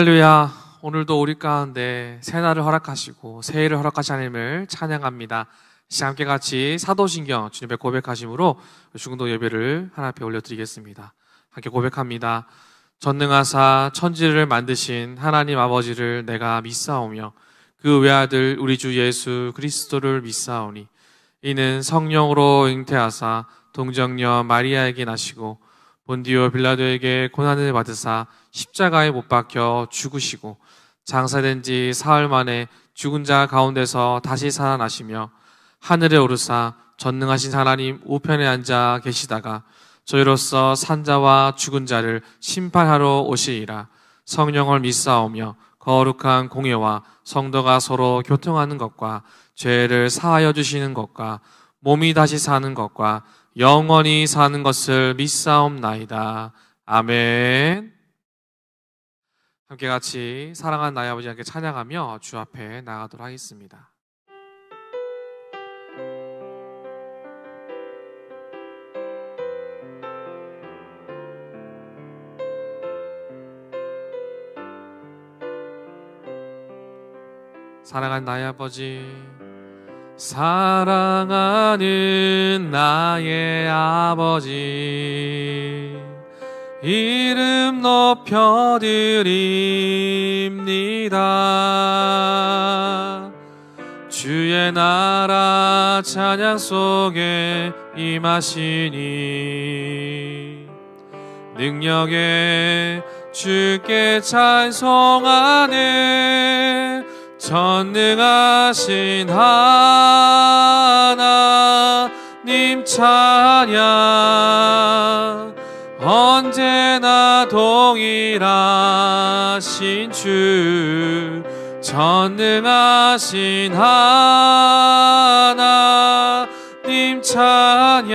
할렐루야. 오늘도 우리 가운데 새날을 허락하시고 새해를 허락하신 하나님을 찬양합니다. 이제 함께 같이 사도신경 주님의 고백하심으로 중도 예배를 하나 앞에 올려드리겠습니다. 함께 고백합니다. 전능하사 천지를 만드신 하나님 아버지를 내가 믿사오며 그 외아들 우리 주 예수 그리스도를 믿사오니 이는 성령으로 잉태하사 동정녀 마리아에게 나시고 본디오 빌라도에게 고난을 받으사 십자가에 못 박혀 죽으시고 장사된 지 사흘 만에 죽은 자 가운데서 다시 살아나시며 하늘에 오르사 전능하신 하나님 우편에 앉아 계시다가 저희로서 산자와 죽은 자를 심판하러 오시리라. 성령을 믿사오며 거룩한 공예와 성도가 서로 교통하는 것과 죄를 사하여 주시는 것과 몸이 다시 사는 것과 영원히 사는 것을 믿사옵나이다. 아멘. 함께 같이 사랑하는 나의 아버지 함께 찬양하며 주 앞에 나가도록 하겠습니다. 사랑하는 나의 아버지, 사랑하는 나의 아버지, 이름 높여드립니다. 주의 나라 찬양 속에 임하시니 능력에 주께 찬송하네. 전능하신 하나님 찬양, 언제나 동일하신 주, 전능하신 하나님 찬양,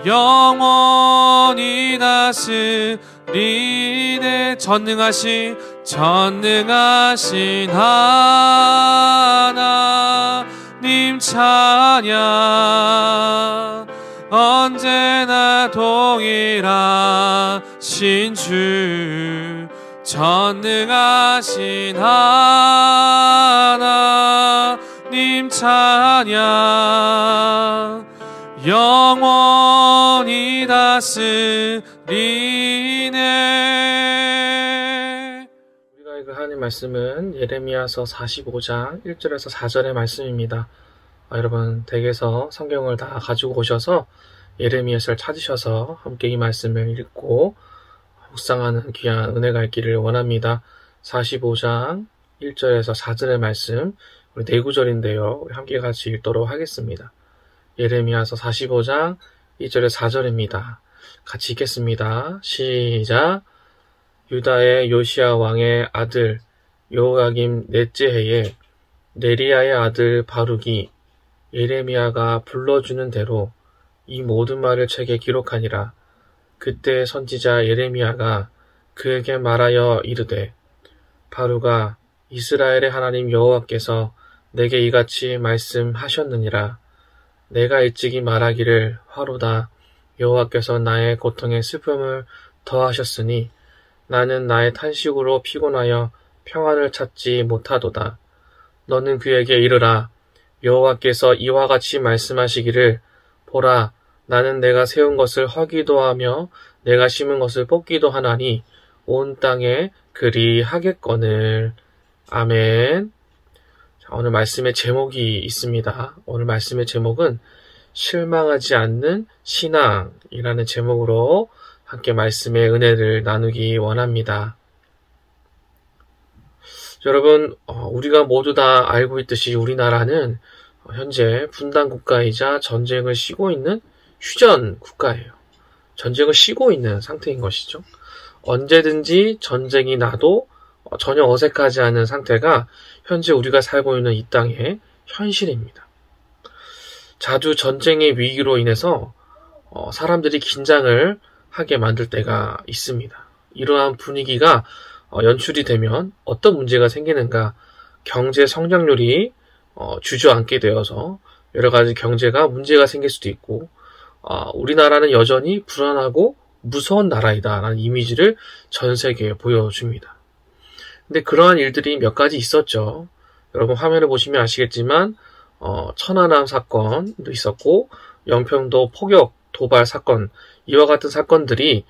영원히 다스리네. 전능하신 하나님 찬양, 언제나 동일하신 주, 전능하신 하나님 찬양, 영원히 다스리네. 우리가 읽을 하나님 말씀은 예레미야서 45장 1절에서 4절의 말씀입니다. 여러분 댁에서 성경을 다 가지고 오셔서 예레미야서를 찾으셔서 함께 이 말씀을 읽고 묵상하는 귀한 은혜가 있기를 원합니다. 45장 1절에서 4절의 말씀, 우리 네 구절인데요. 우리 함께 같이 읽도록 하겠습니다. 예레미야서 45장 1절에서 4절입니다. 같이 읽겠습니다. 시작. 유다의 요시야 왕의 아들 요야김 넷째 해에 네리야의 아들 바룩이 예레미야가 불러주는 대로 이 모든 말을 책에 기록하니라. 그때 선지자 예레미야가 그에게 말하여 이르되, 바룩아, 이스라엘의 하나님 여호와께서 내게 이같이 말씀하셨느니라. 내가 일찍이 말하기를 화로다. 여호와께서 나의 고통에 슬픔을 더하셨으니 나는 나의 탄식으로 피곤하여 평안을 찾지 못하도다. 너는 그에게 이르라. 여호와께서 이와 같이 말씀하시기를, 보라, 나는 내가 세운 것을 허기도 하며 내가 심은 것을 뽑기도 하나니 온 땅에 그리하겠거늘. 아멘. 자, 오늘 말씀의 제목이 있습니다. 오늘 말씀의 제목은 실망하지 않는 신앙이라는 제목으로 함께 말씀의 은혜를 나누기 원합니다. 여러분, 우리가 모두 다 알고 있듯이 우리나라는 현재 분단 국가이자 전쟁을 쉬고 있는 휴전 국가예요. 전쟁을 쉬고 있는 상태인 것이죠. 언제든지 전쟁이 나도 전혀 어색하지 않은 상태가 현재 우리가 살고 있는 이 땅의 현실입니다. 자주 전쟁의 위기로 인해서 사람들이 긴장을 하게 만들 때가 있습니다. 이러한 분위기가 연출이 되면 어떤 문제가 생기는가? 경제 성장률이 주저앉게 되어서 여러 가지 경제가 문제가 생길 수도 있고, 우리나라는 여전히 불안하고 무서운 나라이다라는 이미지를 전 세계에 보여줍니다. 근데 그러한 일들이 몇 가지 있었죠. 여러분 화면을 보시면 아시겠지만 천안함 사건도 있었고 연평도 포격 도발 사건, 이와 같은 사건들이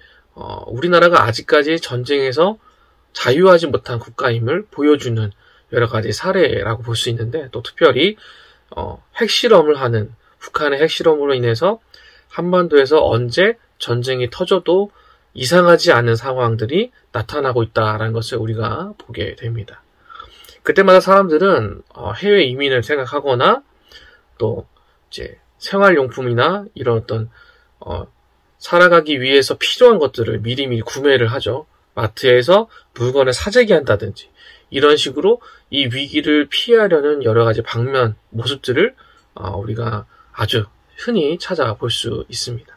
우리나라가 아직까지 전쟁에서 자유하지 못한 국가임을 보여주는 여러 가지 사례라고 볼 수 있는데, 또 특별히 핵실험을 하는 북한의 핵실험으로 인해서 한반도에서 언제 전쟁이 터져도 이상하지 않은 상황들이 나타나고 있다는 것을 우리가 보게 됩니다. 그때마다 사람들은 해외 이민을 생각하거나 또 이제 생활용품이나 이런 어떤 살아가기 위해서 필요한 것들을 미리미리 구매를 하죠. 마트에서 물건을 사재기 한다든지 이런 식으로 이 위기를 피하려는 여러 가지 방면 모습들을 우리가 아주 흔히 찾아볼 수 있습니다.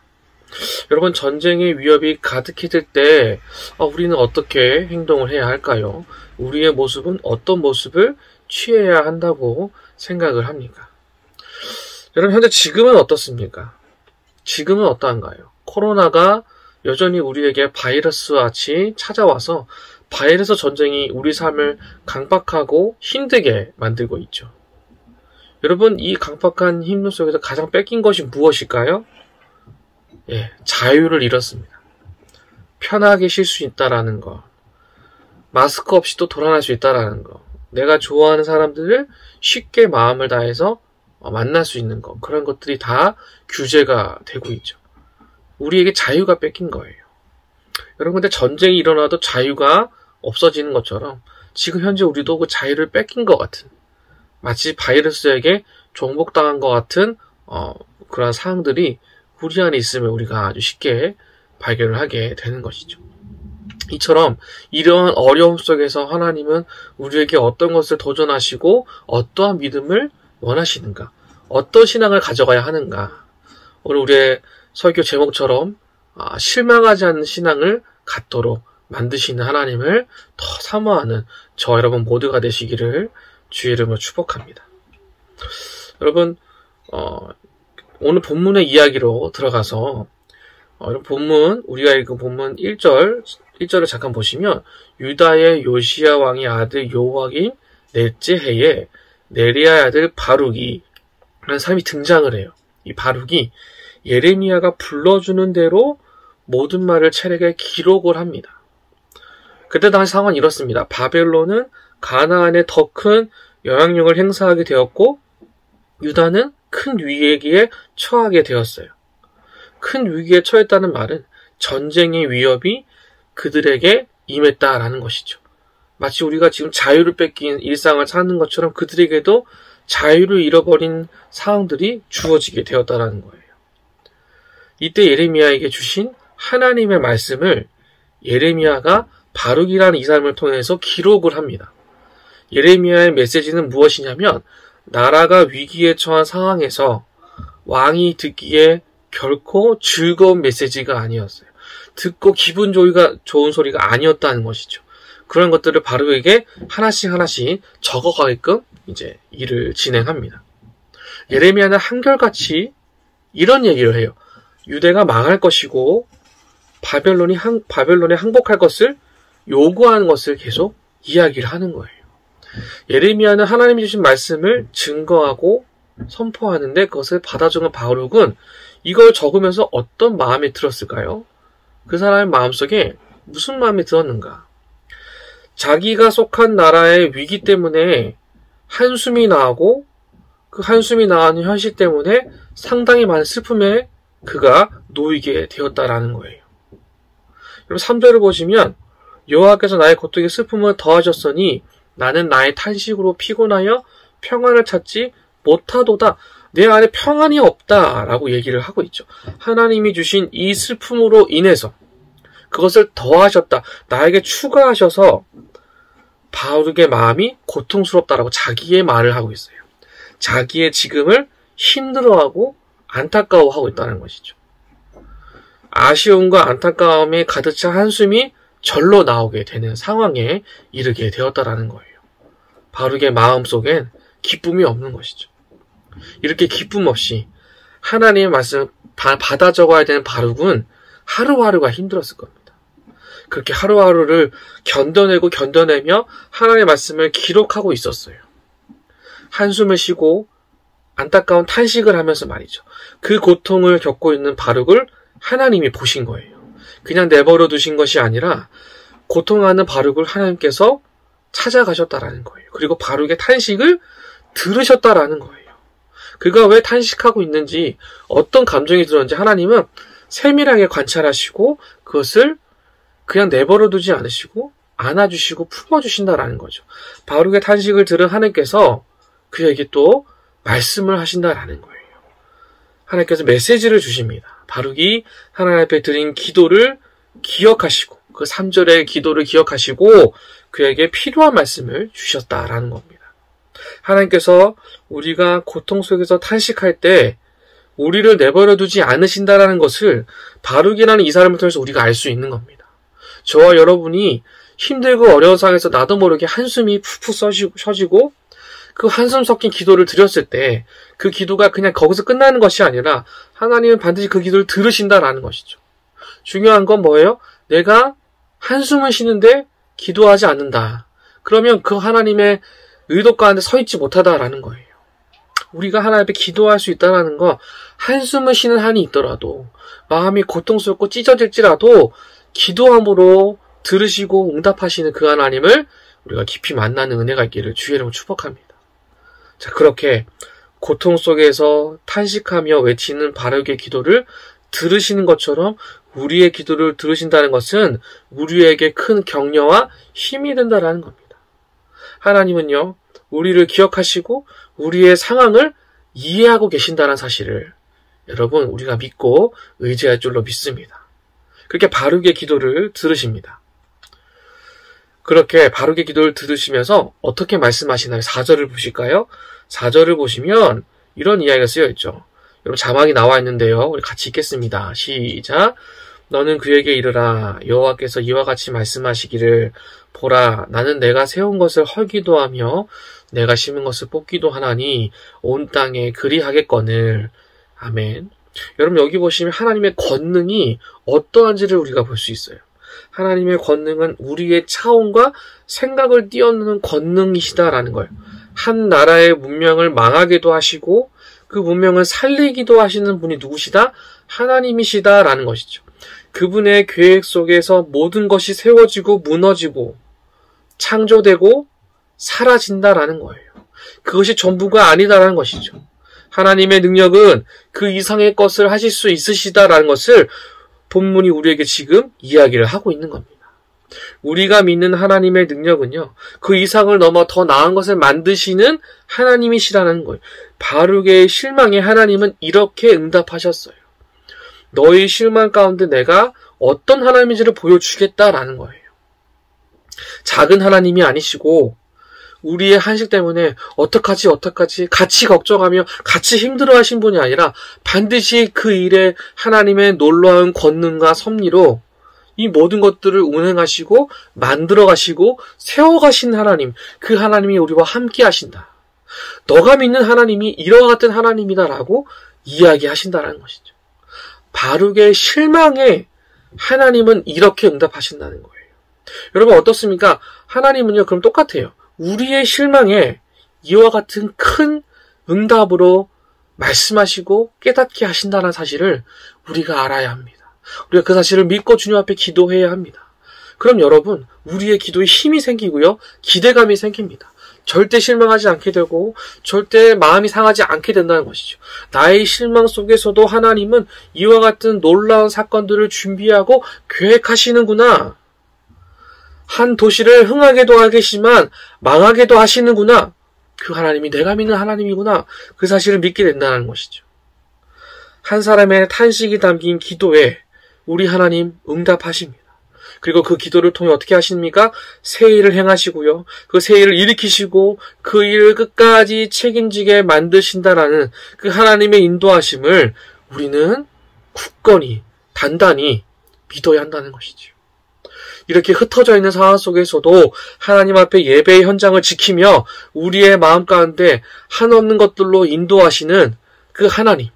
여러분, 전쟁의 위협이 가득해질 때 우리는 어떻게 행동을 해야 할까요? 우리의 모습은 어떤 모습을 취해야 한다고 생각을 합니까? 여러분, 현재 지금은 어떻습니까? 지금은 어떠한가요? 코로나가 여전히 우리에게 바이러스와 같이 찾아와서 바이러스 전쟁이 우리 삶을 강박하고 힘들게 만들고 있죠. 여러분, 이 강박한 힘든 속에서 가장 뺏긴 것이 무엇일까요? 자유를 잃었습니다. 편하게 쉴 수 있다라는 거, 마스크 없이도 돌아날 수 있다라는 거, 내가 좋아하는 사람들을 쉽게 마음을 다해서 만날 수 있는 것, 그런 것들이 다 규제가 되고 있죠. 우리에게 자유가 뺏긴 거예요. 여러분, 근데 전쟁이 일어나도 자유가 없어지는 것처럼 지금 현재 우리도 그 자유를 뺏긴 것 같은, 마치 바이러스에게 종복당한 것 같은 그런 상황들이 우리 안에 있으면 우리가 아주 쉽게 발견을 하게 되는 것이죠. 이처럼 이러한 어려움 속에서 하나님은 우리에게 어떤 것을 도전하시고 어떠한 믿음을 원하시는가, 어떤 신앙을 가져가야 하는가, 오늘 우리의 설교 제목처럼 실망하지 않는 신앙을 갖도록 만드시는 하나님을 더 사모하는 저 여러분 모두가 되시기를 주의 이름으로 축복합니다. 여러분, 오늘 본문의 이야기로 들어가서 본문, 우리가 읽은 본문 1절을 잠깐 보시면, 유다의 요시야 왕의 아들 요화긴 넷째 해에 네리아의 아들 바룩이 라는 사람이 등장을 해요. 이 바룩이 예레미야가 불러주는 대로 모든 말을 책에 기록을 합니다. 그때 당시 상황은 이렇습니다. 바벨론은 가나안에 더 큰 영향력을 행사하게 되었고 유다는 큰 위기에 처하게 되었어요. 큰 위기에 처했다는 말은 전쟁의 위협이 그들에게 임했다라는 것이죠. 마치 우리가 지금 자유를 뺏긴 일상을 사는 것처럼 그들에게도 자유를 잃어버린 상황들이 주어지게 되었다라는 거예요. 이때 예레미야에게 주신 하나님의 말씀을 예레미야가 바룩이라는 이 사람을 통해서 기록을 합니다. 예레미야의 메시지는 무엇이냐면, 나라가 위기에 처한 상황에서 왕이 듣기에 결코 즐거운 메시지가 아니었어요. 듣고 기분 좋은 소리가 아니었다는 것이죠. 그런 것들을 바룩에게 하나씩 적어가게끔 이제 일을 진행합니다. 예레미야는 한결같이 이런 얘기를 해요. 유대가 망할 것이고 바벨론에 항복할 것을 요구하는 것을 계속 이야기를 하는 거예요. 예레미야는 하나님이 주신 말씀을 증거하고 선포하는데 그것을 받아주는 바룩은 이걸 적으면서 어떤 마음이 들었을까요? 그 사람의 마음속에 무슨 마음이 들었는가? 자기가 속한 나라의 위기 때문에 한숨이 나오고 그 한숨이 나오는 현실 때문에 상당히 많은 슬픔에 그가 놓이게 되었다라는 거예요. 여러분 3절을 보시면, 여호와께서 나의 고통에 슬픔을 더하셨으니 나는 나의 탄식으로 피곤하여 평안을 찾지 못하도다. 내 안에 평안이 없다라고 얘기를 하고 있죠. 하나님이 주신 이 슬픔으로 인해서 그것을 더하셨다, 나에게 추가하셔서 바룩의 마음이 고통스럽다라고 자기의 말을 하고 있어요. 자기의 지금을 힘들어하고 안타까워하고 있다는 것이죠. 아쉬움과 안타까움에 가득 찬 한숨이 절로 나오게 되는 상황에 이르게 되었다라는 거예요. 바룩의 마음속엔 기쁨이 없는 것이죠. 이렇게 기쁨 없이 하나님의 말씀을 받아 적어야 되는 바룩은 하루하루가 힘들었을 겁니다. 그렇게 하루하루를 견뎌내며 하나님의 말씀을 기록하고 있었어요. 한숨을 쉬고 안타까운 탄식을 하면서 말이죠. 그 고통을 겪고 있는 바룩을 하나님이 보신 거예요. 그냥 내버려 두신 것이 아니라 고통하는 바룩을 하나님께서 찾아가셨다라는 거예요. 그리고 바룩의 탄식을 들으셨다라는 거예요. 그가 왜 탄식하고 있는지, 어떤 감정이 들었는지 하나님은 세밀하게 관찰하시고 그것을 그냥 내버려 두지 않으시고 안아주시고 품어주신다라는 거죠. 바룩의 탄식을 들은 하나님께서 그에게 또 말씀을 하신다라는 거예요. 하나님께서 메시지를 주십니다. 바룩이 하나님 앞에 드린 기도를 기억하시고 그 3절의 기도를 기억하시고 그에게 필요한 말씀을 주셨다라는 겁니다. 하나님께서 우리가 고통 속에서 탄식할 때 우리를 내버려 두지 않으신다라는 것을 바룩이라는 이 사람을 통해서 우리가 알 수 있는 겁니다. 저와 여러분이 힘들고 어려운 상황에서 나도 모르게 한숨이 푹푹 쉬어지고 그 한숨 섞인 기도를 드렸을 때 그 기도가 그냥 거기서 끝나는 것이 아니라 하나님은 반드시 그 기도를 들으신다라는 것이죠. 중요한 건 뭐예요? 내가 한숨을 쉬는데 기도하지 않는다. 그러면 그 하나님의 의도 가운데 서 있지 못하다라는 거예요. 우리가 하나님 앞에 기도할 수 있다는 거, 한숨을 쉬는 한이 있더라도 마음이 고통스럽고 찢어질지라도 기도함으로 들으시고 응답하시는 그 하나님을 우리가 깊이 만나는 은혜가 있기를 주의 이름으로 축복합니다. 자, 그렇게 고통 속에서 탄식하며 외치는 바룩의 기도를 들으시는 것처럼 우리의 기도를 들으신다는 것은 우리에게 큰 격려와 힘이 된다는 겁니다. 하나님은요, 우리를 기억하시고 우리의 상황을 이해하고 계신다는 사실을 여러분 우리가 믿고 의지할 줄로 믿습니다. 그렇게 바룩의 기도를 들으십니다. 그렇게 바룩의 기도를 들으시면서 어떻게 말씀하시나요? 4절을 보실까요? 4절을 보시면 이런 이야기가 쓰여 있죠. 여러분 자막이 나와 있는데요. 우리 같이 읽겠습니다. 시작. 너는 그에게 이르라. 여호와께서 이와 같이 말씀하시기를 보라. 나는 내가 세운 것을 헐기도 하며 내가 심은 것을 뽑기도 하나니 온 땅에 그리하겠거늘. 아멘. 여러분 여기 보시면 하나님의 권능이 어떠한지를 우리가 볼 수 있어요. 하나님의 권능은 우리의 차원과 생각을 뛰어넘는 권능이시다라는 거예요. 한 나라의 문명을 망하게도 하시고 그 문명을 살리기도 하시는 분이 누구시다? 하나님이시다라는 것이죠. 그분의 계획 속에서 모든 것이 세워지고 무너지고 창조되고 사라진다라는 거예요. 그것이 전부가 아니다라는 것이죠. 하나님의 능력은 그 이상의 것을 하실 수 있으시다라는 것을 본문이 우리에게 지금 이야기를 하고 있는 겁니다. 우리가 믿는 하나님의 능력은요, 그 이상을 넘어 더 나은 것을 만드시는 하나님이시라는 거예요. 바룩의 실망에 하나님은 이렇게 응답하셨어요. 너의 실망 가운데 내가 어떤 하나님인지를 보여주겠다라는 거예요. 작은 하나님이 아니시고 우리의 한식 때문에 어떡하지 같이 걱정하며 같이 힘들어하신 분이 아니라 반드시 그 일에 하나님의 놀라운 권능과 섭리로 이 모든 것들을 운행하시고 만들어가시고 세워가신 하나님, 그 하나님이 우리와 함께 하신다. 너가 믿는 하나님이 이와 같은 하나님이다라고 이야기하신다는 것이죠. 바룩의 실망에 하나님은 이렇게 응답하신다는 거예요. 여러분 어떻습니까? 하나님은요 그럼 똑같아요. 우리의 실망에 이와 같은 큰 응답으로 말씀하시고 깨닫게 하신다는 사실을 우리가 알아야 합니다. 우리가 그 사실을 믿고 주님 앞에 기도해야 합니다. 그럼 여러분 우리의 기도에 힘이 생기고요. 기대감이 생깁니다. 절대 실망하지 않게 되고 절대 마음이 상하지 않게 된다는 것이죠. 나의 실망 속에서도 하나님은 이와 같은 놀라운 사건들을 준비하고 계획하시는구나. 한 도시를 흥하게도 하겠지만 망하게도 하시는구나. 그 하나님이 내가 믿는 하나님이구나. 그 사실을 믿게 된다는 것이죠. 한 사람의 탄식이 담긴 기도에 우리 하나님 응답하십니다. 그리고 그 기도를 통해 어떻게 하십니까? 새 일을 행하시고요. 그 새 일을 일으키시고 그 일을 끝까지 책임지게 만드신다라는 그 하나님의 인도하심을 우리는 굳건히 단단히 믿어야 한다는 것이죠. 이렇게 흩어져 있는 상황 속에서도 하나님 앞에 예배의 현장을 지키며 우리의 마음 가운데 한없는 것들로 인도하시는 그 하나님,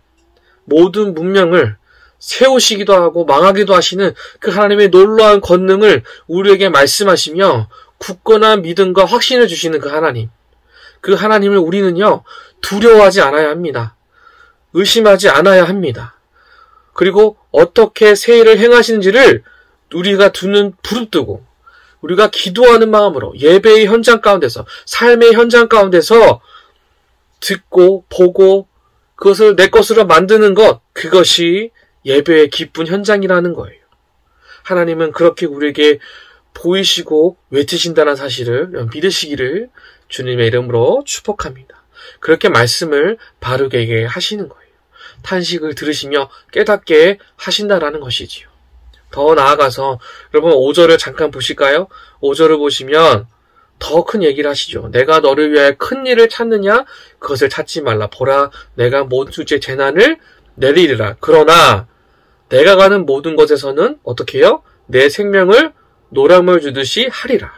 모든 문명을 세우시기도 하고 망하기도 하시는 그 하나님의 놀라운 권능을 우리에게 말씀하시며 굳건한 믿음과 확신을 주시는 그 하나님. 그 하나님을 우리는요, 두려워하지 않아야 합니다. 의심하지 않아야 합니다. 그리고 어떻게 새 일을 행하시는지를 우리가 두 눈 부릅뜨고 우리가 기도하는 마음으로 예배의 현장 가운데서, 삶의 현장 가운데서 듣고 보고 그것을 내 것으로 만드는 것, 그것이 예배의 기쁜 현장이라는 거예요. 하나님은 그렇게 우리에게 보이시고 외치신다는 사실을 믿으시기를 주님의 이름으로 축복합니다. 그렇게 말씀을 바르게 하시는 거예요. 탄식을 들으시며 깨닫게 하신다라는 것이지요. 더 나아가서 여러분 5절을 잠깐 보실까요? 5절을 보시면 더 큰 얘기를 하시죠. 내가 너를 위하여 큰 일을 찾느냐? 그것을 찾지 말라. 보라, 내가 모든 주제 재난을 내리리라. 그러나 내가 가는 모든 것에서는 어떻게 해요? 내 생명을 노량물 주듯이 하리라.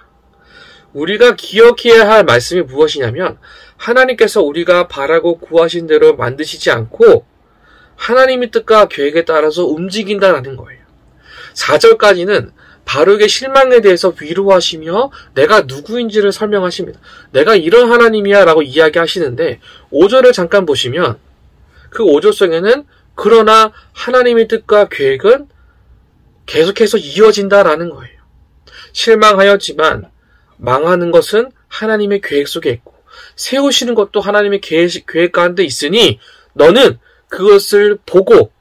우리가 기억해야 할 말씀이 무엇이냐면 하나님께서 우리가 바라고 구하신 대로 만드시지 않고 하나님의 뜻과 계획에 따라서 움직인다라는 거예요. 4절까지는 바룩의 실망에 대해서 위로하시며 내가 누구인지를 설명하십니다. 내가 이런 하나님이야 라고 이야기하시는데 5절을 잠깐 보시면 그 5절 속에는 그러나 하나님의 뜻과 계획은 계속해서 이어진다라는 거예요. 실망하였지만 망하는 것은 하나님의 계획 속에 있고 세우시는 것도 하나님의 계획 가운데 있으니 너는 그것을 보고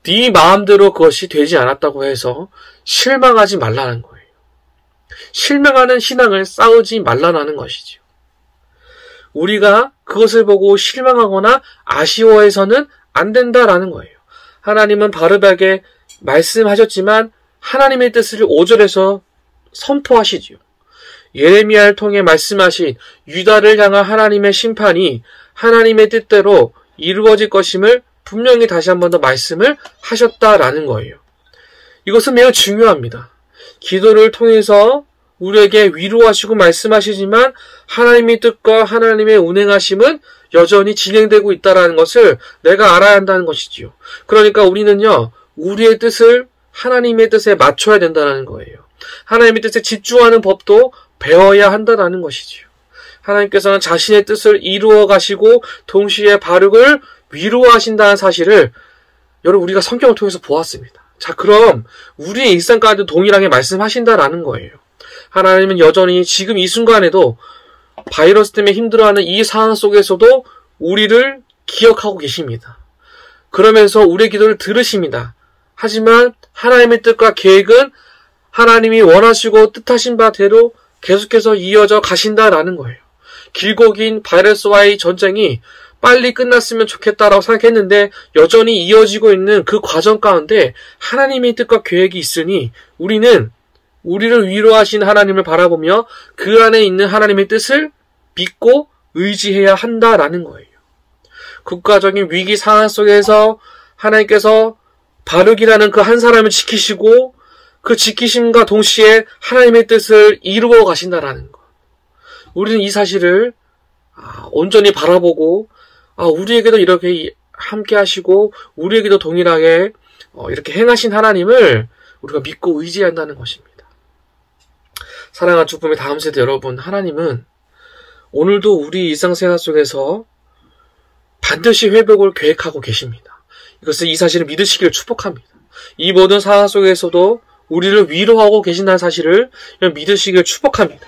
네 마음대로 그것이 되지 않았다고 해서 실망하지 말라는 거예요. 실망하는 신앙을 쌓지 말라는 것이죠. 우리가 그것을 보고 실망하거나 아쉬워해서는 안 된다라는 거예요. 하나님은 바르게 말씀하셨지만 하나님의 뜻을 5절에서 선포하시지요. 예레미야를 통해 말씀하신 유다를 향한 하나님의 심판이 하나님의 뜻대로 이루어질 것임을 분명히 다시 한 번 더 말씀을 하셨다라는 거예요. 이것은 매우 중요합니다. 기도를 통해서 우리에게 위로하시고 말씀하시지만 하나님의 뜻과 하나님의 운행하심은 여전히 진행되고 있다는 것을 내가 알아야 한다는 것이지요. 그러니까 우리는요, 우리의 뜻을 하나님의 뜻에 맞춰야 된다는 거예요. 하나님의 뜻에 집중하는 법도 배워야 한다는 것이지요. 하나님께서는 자신의 뜻을 이루어 가시고 동시에 바룩을 위로하신다는 사실을 여러분 우리가 성경을 통해서 보았습니다. 자, 그럼 우리의 일상 가운데 동일하게 말씀하신다라는 거예요. 하나님은 여전히 지금 이 순간에도 바이러스 때문에 힘들어하는 이 상황 속에서도 우리를 기억하고 계십니다. 그러면서 우리의 기도를 들으십니다. 하지만 하나님의 뜻과 계획은 하나님이 원하시고 뜻하신 바대로 계속해서 이어져 가신다라는 거예요. 길고 긴 바이러스와의 전쟁이 빨리 끝났으면 좋겠다라고 생각했는데 여전히 이어지고 있는 그 과정 가운데 하나님의 뜻과 계획이 있으니 우리는 우리를 위로하신 하나님을 바라보며 그 안에 있는 하나님의 뜻을 믿고 의지해야 한다라는 거예요. 국가적인 위기 상황 속에서 하나님께서 바룩이라는 그 한 사람을 지키시고 그 지키심과 동시에 하나님의 뜻을 이루어 가신다라는 것. 우리는 이 사실을 온전히 바라보고 우리에게도 이렇게 함께 하시고 우리에게도 동일하게 이렇게 행하신 하나님을 우리가 믿고 의지한다는 것입니다. 사랑하는 주품의 다음 세대 여러분, 하나님은 오늘도 우리 일상생활 속에서 반드시 회복을 계획하고 계십니다. 이 사실을 믿으시기를 축복합니다. 이 모든 상황 속에서도 우리를 위로하고 계신다는 사실을 믿으시기를 축복합니다.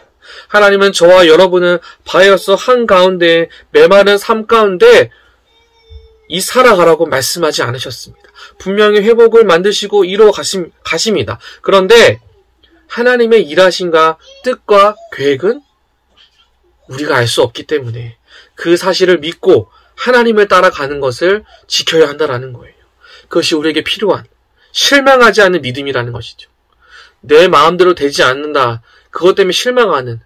하나님은 저와 여러분은 바이러스 한가운데 메마른 삶 가운데 이 살아가라고 말씀하지 않으셨습니다. 분명히 회복을 만드시고 이루어 가십니다. 그런데 하나님의 일하심과 뜻과 계획은 우리가 알 수 없기 때문에 그 사실을 믿고 하나님을 따라가는 것을 지켜야 한다는 거예요. 그것이 우리에게 필요한 실망하지 않는 믿음이라는 것이죠. 내 마음대로 되지 않는다. 그것 때문에 실망하는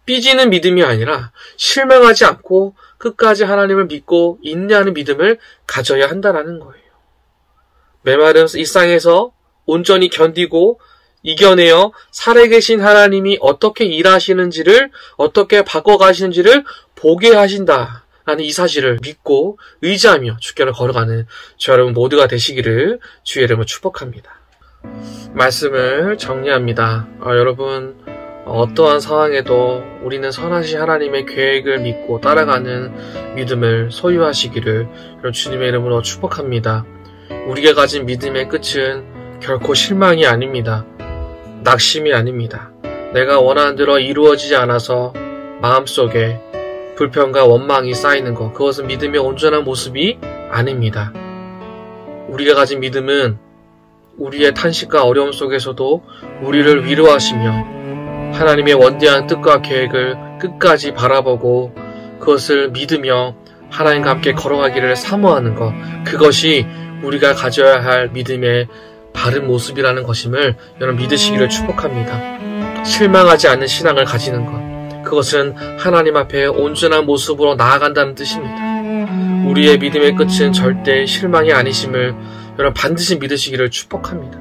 삐지는 믿음이 아니라 실망하지 않고 끝까지 하나님을 믿고 인내하는 믿음을 가져야 한다는 거예요. 메마른 일상에서 온전히 견디고 이겨내어 살아계신 하나님이 어떻게 일하시는지를 어떻게 바꿔가시는지를 보게 하신다. 라는 이 사실을 믿고 의지하며 주께로 걸어가는 저 여러분 모두가 되시기를 주의 이름으로 축복합니다. 말씀을 정리합니다. 여러분 어떠한 상황에도 우리는 선하신 하나님의 계획을 믿고 따라가는 믿음을 소유하시기를 주님의 이름으로 축복합니다. 우리가 가진 믿음의 끝은 결코 실망이 아닙니다. 낙심이 아닙니다. 내가 원하는 대로 이루어지지 않아서 마음속에 불평과 원망이 쌓이는 것, 그것은 믿음의 온전한 모습이 아닙니다. 우리가 가진 믿음은 우리의 탄식과 어려움 속에서도 우리를 위로하시며 하나님의 원대한 뜻과 계획을 끝까지 바라보고 그것을 믿으며 하나님과 함께 걸어가기를 사모하는 것, 그것이 우리가 가져야 할 믿음의 바른 모습이라는 것임을 여러분 믿으시기를 축복합니다. 실망하지 않는 신앙을 가지는 것, 그것은 하나님 앞에 온전한 모습으로 나아간다는 뜻입니다. 우리의 믿음의 끝은 절대 실망이 아니심을 여러분 반드시 믿으시기를 축복합니다.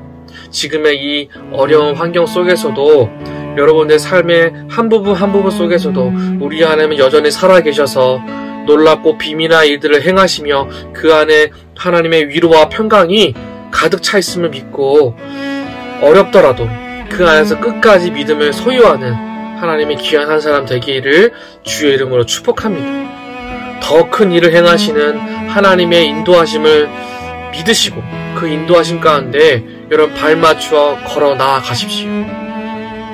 지금의 이 어려운 환경 속에서도 여러분의 삶의 한 부분 속에서도 우리 하나님은 여전히 살아계셔서 놀랍고 비밀한 일들을 행하시며 그 안에 하나님의 위로와 평강이 가득 차 있음을 믿고 어렵더라도 그 안에서 끝까지 믿음을 소유하는 하나님의 귀한 한 사람 되기를 주의 이름으로 축복합니다. 더 큰 일을 행하시는 하나님의 인도하심을 믿으시고 그 인도하심 가운데 여러분 발맞추어 걸어 나아가십시오.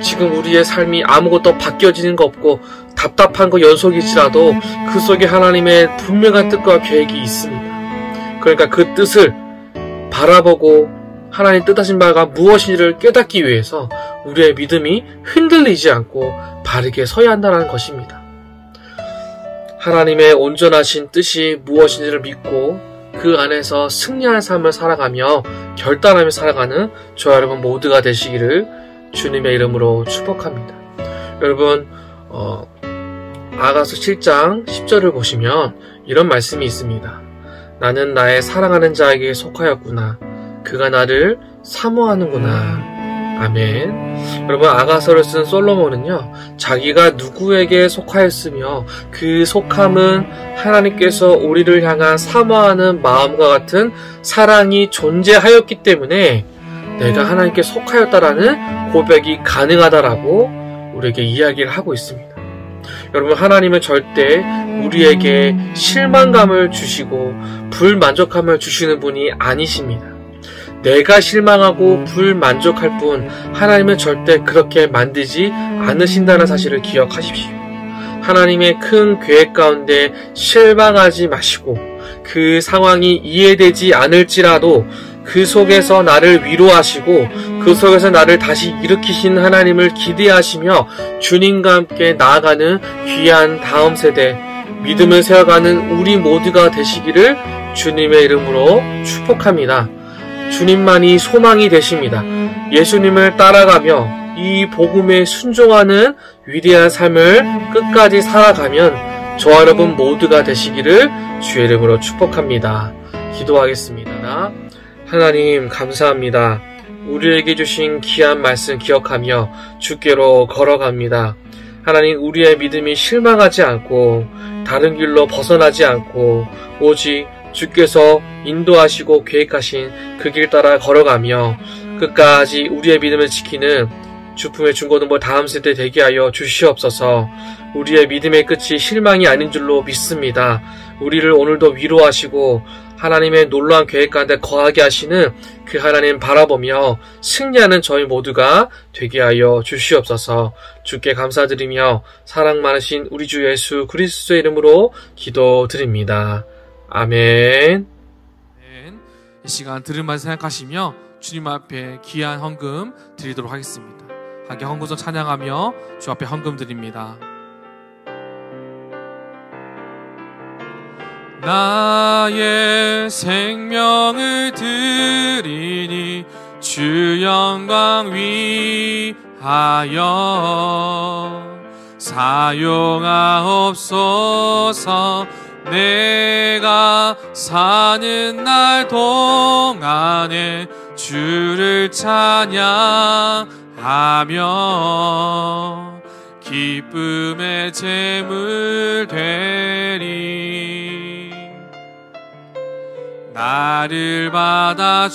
지금 우리의 삶이 아무것도 바뀌어지는 거 없고 답답한 거 연속일지라도 그 속에 하나님의 분명한 뜻과 계획이 있습니다. 그러니까 그 뜻을 바라보고 하나님 뜻하신 바가 무엇인지를 깨닫기 위해서 우리의 믿음이 흔들리지 않고 바르게 서야 한다는 것입니다. 하나님의 온전하신 뜻이 무엇인지를 믿고 그 안에서 승리하는 삶을 살아가며 결단하며 살아가는 저와 여러분 모두가 되시기를 주님의 이름으로 축복합니다. 여러분 아가서 7장 10절을 보시면 이런 말씀이 있습니다. 나는 나의 사랑하는 자에게 속하였구나. 그가 나를 사모하는구나. 아멘. 여러분 아가서를 쓴 솔로몬은요, 자기가 누구에게 속하였으며 그 속함은 하나님께서 우리를 향한 사모하는 마음과 같은 사랑이 존재하였기 때문에 내가 하나님께 속하였다라는 고백이 가능하다라고 우리에게 이야기를 하고 있습니다. 여러분 하나님은 절대 우리에게 실망감을 주시고 불만족함을 주시는 분이 아니십니다. 내가 실망하고 불만족할 뿐 하나님은 절대 그렇게 만들지 않으신다는 사실을 기억하십시오. 하나님의 큰 계획 가운데 실망하지 마시고 그 상황이 이해되지 않을지라도 그 속에서 나를 위로하시고 그 속에서 나를 다시 일으키신 하나님을 기대하시며 주님과 함께 나아가는 귀한 다음 세대 믿음을 세워가는 우리 모두가 되시기를 주님의 이름으로 축복합니다. 주님만이 소망이 되십니다. 예수님을 따라가며 이 복음에 순종하는 위대한 삶을 끝까지 살아가면 저와 여러분 모두가 되시기를 주의 이름으로 축복합니다. 기도하겠습니다. 하나님 감사합니다. 우리에게 주신 귀한 말씀 기억하며 주께로 걸어갑니다. 하나님 우리의 믿음이 실망하지 않고 다른 길로 벗어나지 않고 오직 주께서 인도하시고 계획하신 그 길 따라 걸어가며 끝까지 우리의 믿음을 지키는 주품의 중고등부 다음 세대 되게 하여 주시옵소서. 우리의 믿음의 끝이 실망이 아닌 줄로 믿습니다. 우리를 오늘도 위로하시고 하나님의 놀라운 계획 가운데 거하게 하시는 그 하나님 바라보며 승리하는 저희 모두가 되게 하여 주시옵소서. 주께 감사드리며 사랑 많으신 우리 주 예수 그리스도의 이름으로 기도드립니다. 아멘. 이 시간 들은 말 생각하시며 주님 앞에 귀한 헌금 드리도록 하겠습니다. 함께 헌금선 찬양하며 주 앞에 헌금 드립니다. 나의 생명을 드리니 주 영광 위하여 사용하옵소서. 내가 사는 날 동안에 주를 찬양하며 기쁨의 제물 되리. 나를 받아주소서.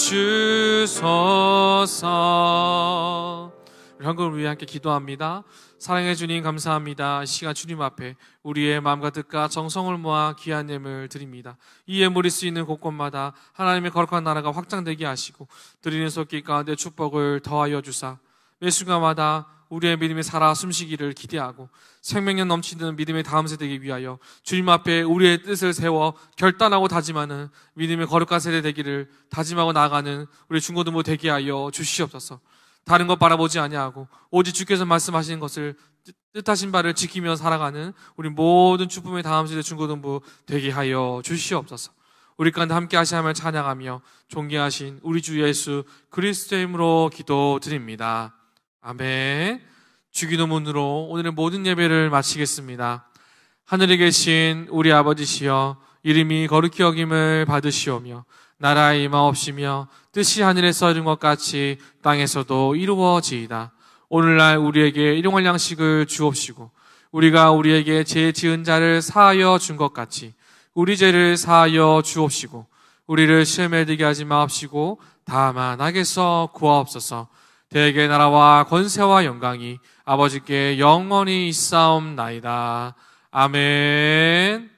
우리 한국을 위해 함께 기도합니다. 사랑해 주님 감사합니다. 이 시간 주님 앞에 우리의 마음과 뜻과 정성을 모아 귀한 예물 드립니다. 이 예물이 쓰이는 곳곳마다 하나님의 거룩한 나라가 확장되게 하시고 드리는 손길 가운데 축복을 더하여 주사 매 순간마다 우리의 믿음이 살아 숨쉬기를 기대하고 생명력 넘치는 믿음의 다음 세대이기 위하여 주님 앞에 우리의 뜻을 세워 결단하고 다짐하는 믿음의 거룩한 세대 되기를 다짐하고 나아가는 우리 중고등부 되게 하여 주시옵소서. 다른 것 바라보지 아니하고 오직 주께서 말씀하시는 것을 뜻하신 바를 지키며 살아가는 우리 모든 축복의 다음 세대 중고등부 되게 하여 주시옵소서. 우리 가운데 함께 하시함을 찬양하며 존귀하신 우리 주 예수 그리스도의 이름으로 기도드립니다. 아멘. 주기도문으로 오늘의 모든 예배를 마치겠습니다. 하늘에 계신 우리 아버지시여, 이름이 거룩히 여김을 받으시오며 나라의 임하옵시며 뜻이 하늘에서 이룬 것 같이 땅에서도 이루어지이다. 오늘날 우리에게 일용할 양식을 주옵시고 우리가 우리에게 죄 지은 자를 사하여 준 것 같이 우리 죄를 사하여 주옵시고 우리를 시험에 들게 하지 마옵시고 다만 악에서 구하옵소서. 대개 나라와 권세와 영광이 아버지께 영원히 있사옵나이다. 아멘.